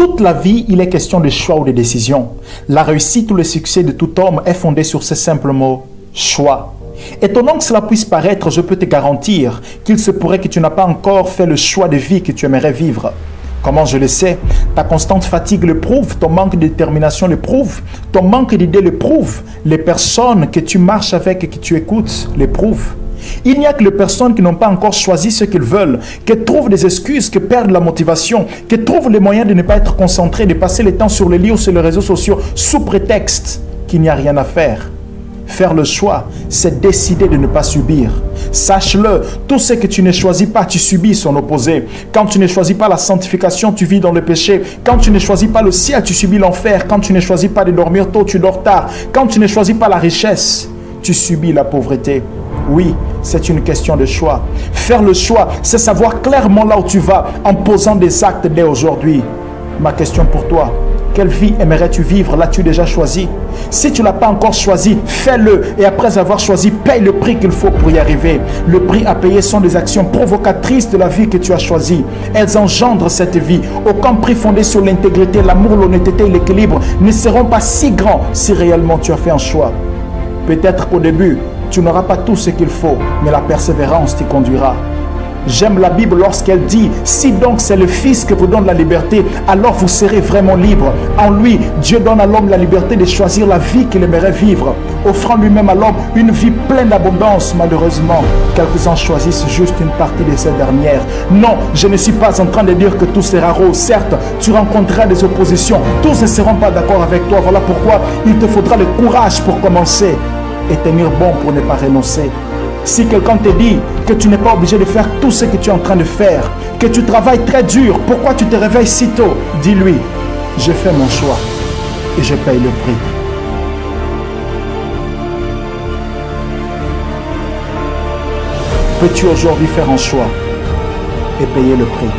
toute la vie, il est question de choix ou de décision. La réussite ou le succès de tout homme est fondé sur ce simple mot, choix. Étonnant que cela puisse paraître, je peux te garantir qu'il se pourrait que tu n'as pas encore fait le choix de vie que tu aimerais vivre. Comment je le sais? Ta constante fatigue le prouve, ton manque de détermination le prouve, ton manque d'idées le prouve, les personnes que tu marches avec et que tu écoutes le prouvent. Il n'y a que les personnes qui n'ont pas encore choisi ce qu'ils veulent, qui trouvent des excuses, qui perdent la motivation, qui trouvent les moyens de ne pas être concentrés, de passer le temps sur les livres ou sur les réseaux sociaux sous prétexte qu'il n'y a rien à faire. Faire le choix, c'est décider de ne pas subir. Sache-le, tout ce que tu ne choisis pas, tu subis son opposé. Quand tu ne choisis pas la sanctification, tu vis dans le péché. Quand tu ne choisis pas le ciel, tu subis l'enfer. Quand tu ne choisis pas de dormir tôt, tu dors tard. Quand tu ne choisis pas la richesse, tu subis la pauvreté. Oui, c'est une question de choix. Faire le choix, c'est savoir clairement là où tu vas en posant des actes dès aujourd'hui. Ma question pour toi, quelle vie aimerais-tu vivre? L'as-tu déjà choisi? Si tu ne l'as pas encore choisi, fais-le. Et après avoir choisi, paye le prix qu'il faut pour y arriver. Le prix à payer sont des actions provocatrices de la vie que tu as choisie. Elles engendrent cette vie. Aucun prix fondé sur l'intégrité, l'amour, l'honnêteté et l'équilibre ne seront pas si grands si réellement tu as fait un choix. Peut-être qu'au début, tu n'auras pas tout ce qu'il faut, mais la persévérance t'y conduira. J'aime la Bible lorsqu'elle dit « Si donc c'est le Fils que vous donne la liberté, alors vous serez vraiment libre. En lui, Dieu donne à l'homme la liberté de choisir la vie qu'il aimerait vivre, offrant lui-même à l'homme une vie pleine d'abondance. Malheureusement, quelques-uns choisissent juste une partie de cette dernière. Non, je ne suis pas en train de dire que tout sera rose. Certes, tu rencontreras des oppositions. Tous ne seront pas d'accord avec toi. Voilà pourquoi il te faudra le courage pour commencer et tenir bon pour ne pas renoncer. Si quelqu'un te dit que tu n'es pas obligé de faire tout ce que tu es en train de faire, que tu travailles très dur, pourquoi tu te réveilles si tôt? Dis-lui, je fais mon choix et je paye le prix. Peux-tu aujourd'hui faire un choix et payer le prix?